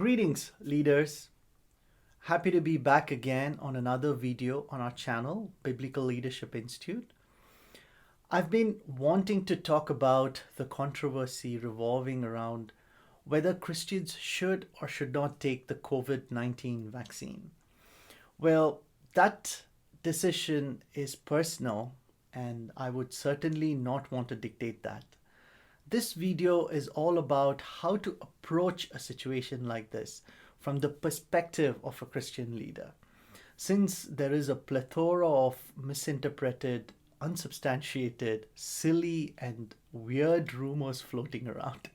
Greetings, leaders. Happy to be back again on another video on our channel, Biblical Leadership Institute. I've been wanting to talk about the controversy revolving around whether Christians should or should not take the COVID-19 vaccine. Well, that decision is personal, and I would certainly not want to dictate that. This video is all about how to approach a situation like this from the perspective of a Christian leader. Since there is a plethora of misinterpreted, unsubstantiated, silly, and weird rumors floating around,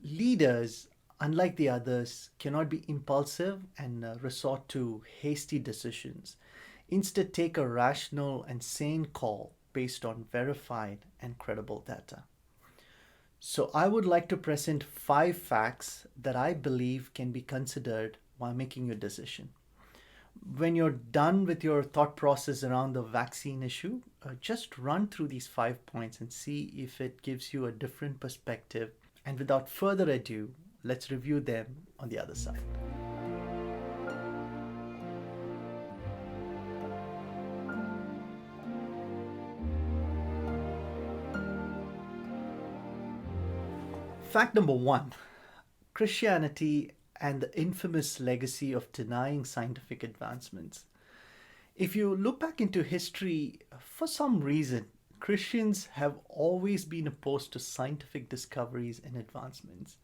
leaders, unlike the others, cannot be impulsive and resort to hasty decisions. Instead, take a rational and sane call based on verified and credible data. So, I would like to present 5 facts that I believe can be considered while making your decision. When you're done with your thought process around the vaccine issue, just run through these 5 points and see if it gives you a different perspective. And without further ado, let's review them on the other side. Fact number 1: Christianity and the infamous legacy of denying scientific advancements. If you look back into history, for some reason, Christians have always been opposed to scientific discoveries and advancements.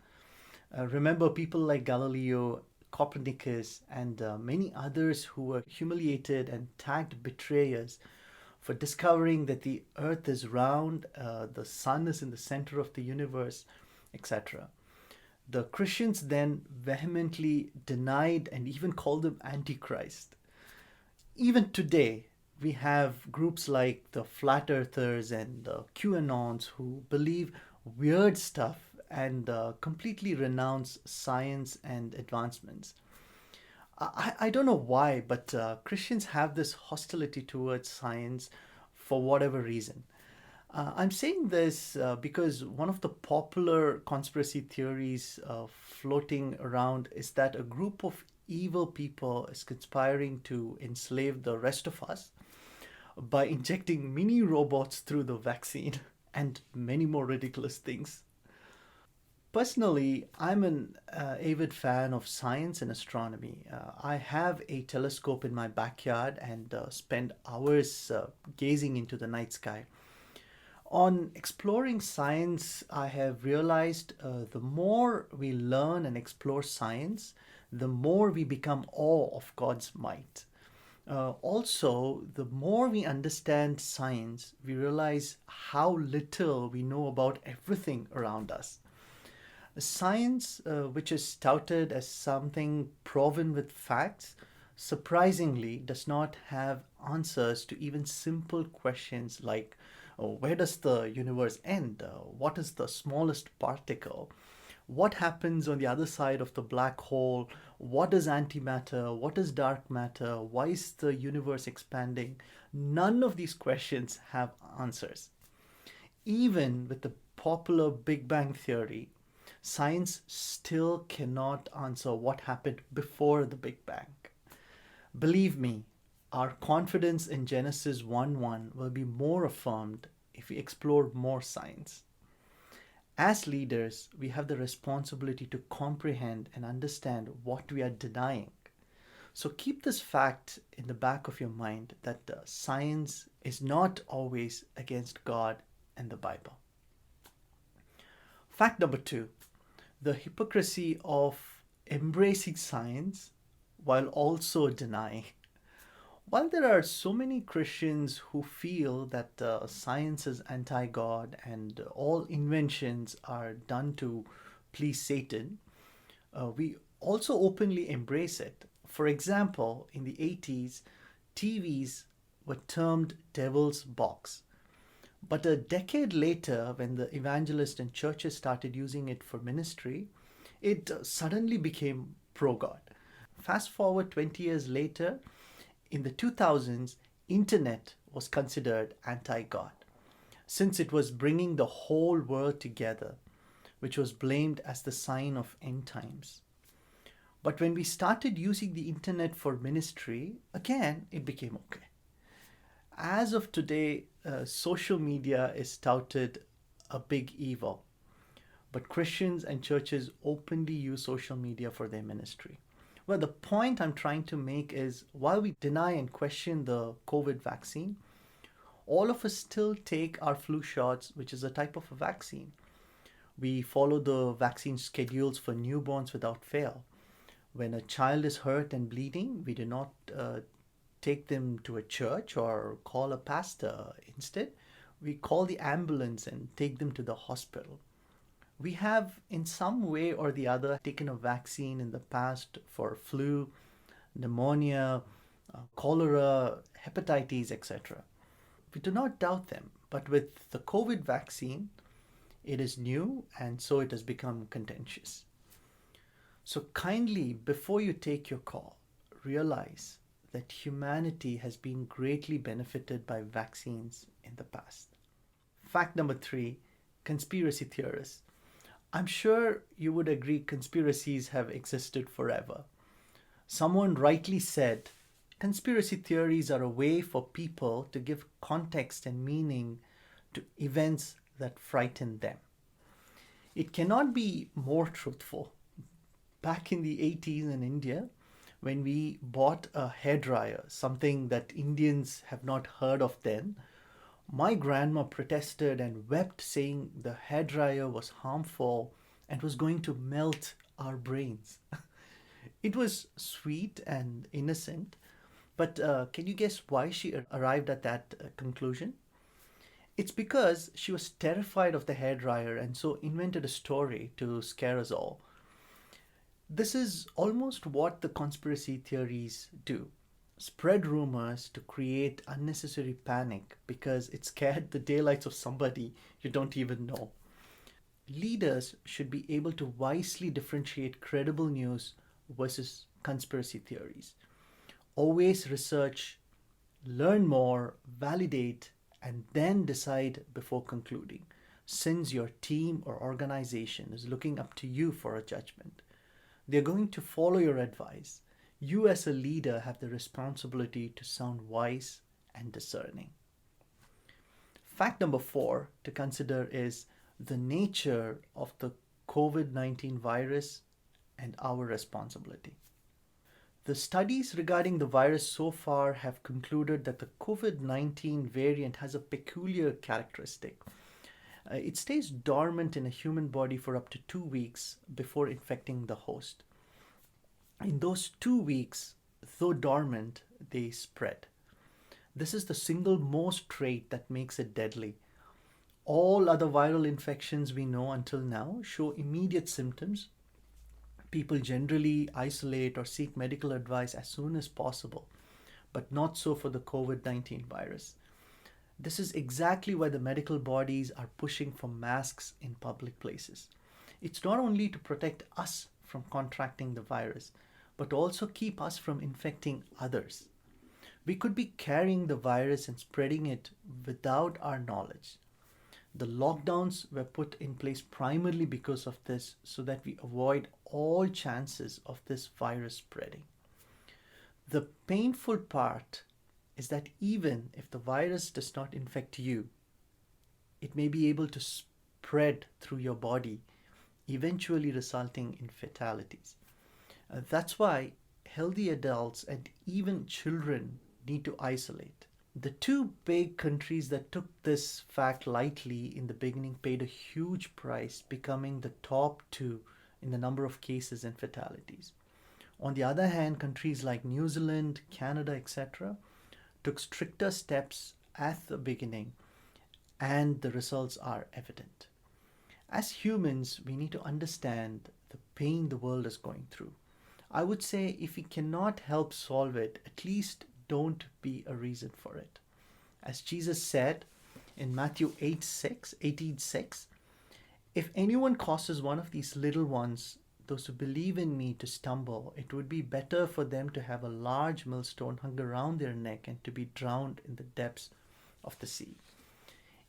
Remember people like Galileo, Copernicus, and many others who were humiliated and tagged betrayers for discovering that the earth is round, the sun is in the center of the universe, etc. The Christians then vehemently denied and even called them Antichrist. Even today, we have groups like the Flat Earthers and the QAnons who believe weird stuff and completely renounce science and advancements. I don't know why, but Christians have this hostility towards science for whatever reason. I'm saying this because one of the popular conspiracy theories floating around is that a group of evil people is conspiring to enslave the rest of us by injecting mini robots through the vaccine and many more ridiculous things. Personally, I'm an avid fan of science and astronomy. I have a telescope in my backyard and spend hours gazing into the night sky. On exploring science, I have realized the more we learn and explore science, the more we become awe of God's might. Also, the more we understand science, we realize how little we know about everything around us. Science, which is touted as something proven with facts, surprisingly does not have answers to even simple questions like where does the universe end? What is the smallest particle? What happens on the other side of the black hole? What is antimatter? What is dark matter? Why is the universe expanding? None of these questions have answers. Even with the popular Big Bang theory, science still cannot answer what happened before the Big Bang. Believe me, our confidence in Genesis 1:1 will be more affirmed if we explore more science. As leaders, we have the responsibility to comprehend and understand what we are denying. So keep this fact in the back of your mind that science is not always against God and the Bible. Fact number 2: the hypocrisy of embracing science while also denying. While there are so many Christians who feel that science is anti God and all inventions are done to please Satan, we also openly embrace it. For example, in the 80s, TVs were termed devil's box. But a decade later, when the evangelists and churches started using it for ministry, it suddenly became pro God. Fast forward 20 years later, in the 2000s, internet was considered anti-God since it was bringing the whole world together, which was blamed as the sign of end times. But when we started using the internet for ministry, again, it became okay. As of today, social media is touted a big evil, but Christians and churches openly use social media for their ministry. Well, the point I'm trying to make is while we deny and question the COVID vaccine, all of us still take our flu shots, which is a type of a vaccine. We follow the vaccine schedules for newborns without fail. When a child is hurt and bleeding, we do not take them to a church or call a pastor. Instead, we call the ambulance and take them to the hospital. We have, in some way or the other, taken a vaccine in the past for flu, pneumonia, cholera, hepatitis, etc. We do not doubt them, but with the COVID vaccine, it is new and so it has become contentious. So kindly, before you take your call, realize that humanity has been greatly benefited by vaccines in the past. Fact number three, conspiracy theorists. I'm sure you would agree conspiracies have existed forever. Someone rightly said, conspiracy theories are a way for people to give context and meaning to events that frighten them. It cannot be more truthful. Back in the 80s in India, when we bought a hairdryer, something that Indians have not heard of then, my grandma protested and wept, saying the hairdryer was harmful and was going to melt our brains. It was sweet and innocent, but can you guess why she arrived at that conclusion? It's because she was terrified of the hairdryer and so invented a story to scare us all. This is almost what the conspiracy theories do: spread rumors to create unnecessary panic because it scared the daylights of somebody you don't even know. Leaders should be able to wisely differentiate credible news versus conspiracy theories. Always research, learn more, validate, and then decide before concluding, since your team or organization is looking up to you for a judgment. They're going to follow your advice. You, as a leader, have the responsibility to sound wise and discerning. Fact number four to consider is the nature of the COVID-19 virus and our responsibility. The studies regarding the virus so far have concluded that the COVID-19 variant has a peculiar characteristic. It stays dormant in a human body for up to 2 weeks before infecting the host. In those 2 weeks, though dormant, they spread. This is the single most trait that makes it deadly. All other viral infections we know until now show immediate symptoms. People generally isolate or seek medical advice as soon as possible, but not so for the COVID-19 virus. This is exactly why the medical bodies are pushing for masks in public places. It's not only to protect us from contracting the virus, but also keep us from infecting others. We could be carrying the virus and spreading it without our knowledge. The lockdowns were put in place primarily because of this, so that we avoid all chances of this virus spreading. The painful part is that even if the virus does not infect you, it may be able to spread through your body, eventually resulting in fatalities. That's why healthy adults and even children need to isolate. The two big countries that took this fact lightly in the beginning paid a huge price, becoming the top two in the number of cases and fatalities. On the other hand, countries like New Zealand, Canada, etc., took stricter steps at the beginning, and the results are evident. As humans, we need to understand the pain the world is going through. I would say if we cannot help solve it, at least don't be a reason for it. As Jesus said in Matthew 18:6, if anyone causes one of these little ones, those who believe in me, to stumble, it would be better for them to have a large millstone hung around their neck and to be drowned in the depths of the sea.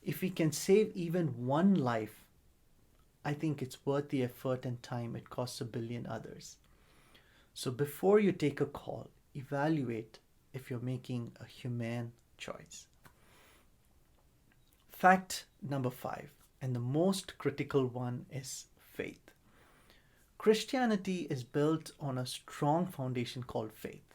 If we can save even one life, I think it's worth the effort and time it costs a billion others. So before you take a call, evaluate if you're making a humane choice. Fact number 5, and the most critical one, is faith. Christianity is built on a strong foundation called faith.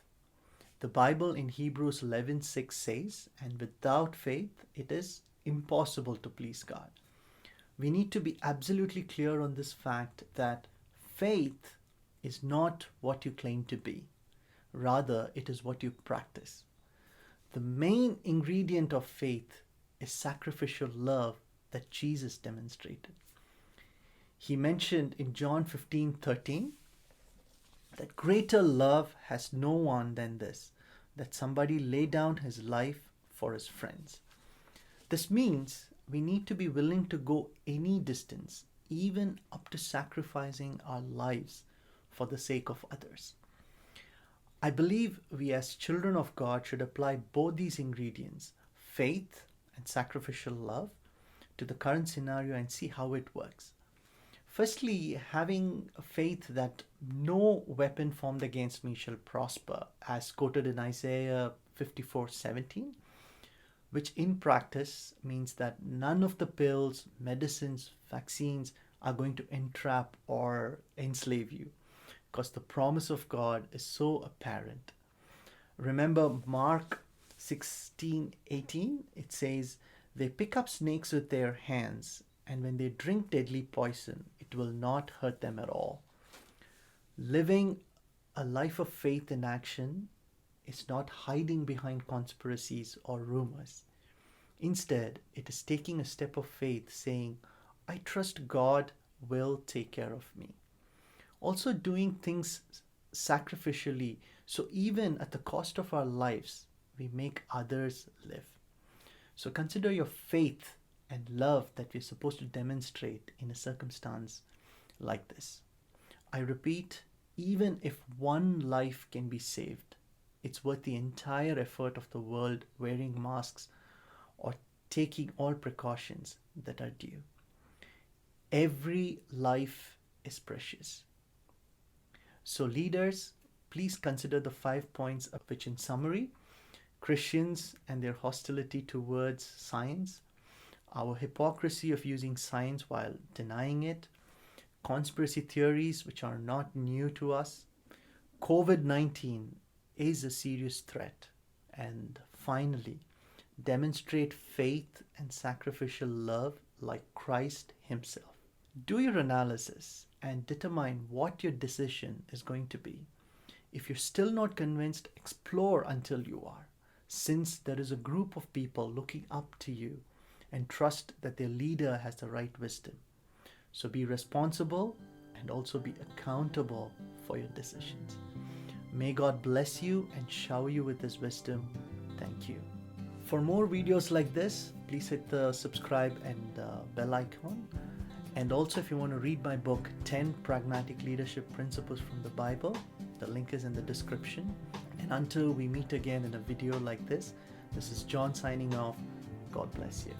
The Bible in Hebrews 11:6 says, "And without faith it is impossible to please God." We need to be absolutely clear on this fact that faith is not what you claim to be. Rather, it is what you practice. The main ingredient of faith is sacrificial love that Jesus demonstrated. He mentioned in John 15:13 that greater love has no one than this, that somebody lay down his life for his friends. This means we need to be willing to go any distance, even up to sacrificing our lives for the sake of others. I believe we as children of God should apply both these ingredients, faith and sacrificial love, to the current scenario and see how it works. Firstly, having faith that no weapon formed against me shall prosper, as quoted in Isaiah 54:17, which in practice means that none of the pills, medicines, vaccines are going to entrap or enslave you, because the promise of God is so apparent. Remember Mark 16:18, it says, "They pick up snakes with their hands, and when they drink deadly poison, it will not hurt them at all." Living a life of faith in action is not hiding behind conspiracies or rumors. Instead, it is taking a step of faith, saying, "I trust God will take care of me." Also doing things sacrificially, so even at the cost of our lives, we make others live. So consider your faith and love that we're supposed to demonstrate in a circumstance like this. I repeat, even if one life can be saved, it's worth the entire effort of the world wearing masks or taking all precautions that are due. Every life is precious. So leaders, please consider the 5 points of which, in summary, Christians and their hostility towards science, our hypocrisy of using science while denying it, conspiracy theories which are not new to us, COVID-19 is a serious threat, and finally, demonstrate faith and sacrificial love like Christ Himself. Do your analysis and determine what your decision is going to be. If you're still not convinced, explore until you are, since there is a group of people looking up to you and trust that their leader has the right wisdom. So be responsible and also be accountable for your decisions. May God bless you and shower you with His wisdom. Thank you. For more videos like this, please hit the subscribe and bell icon. And also, if you want to read my book, 10 Pragmatic Leadership Principles from the Bible, the link is in the description. And until we meet again in a video like this is John signing off. God bless you.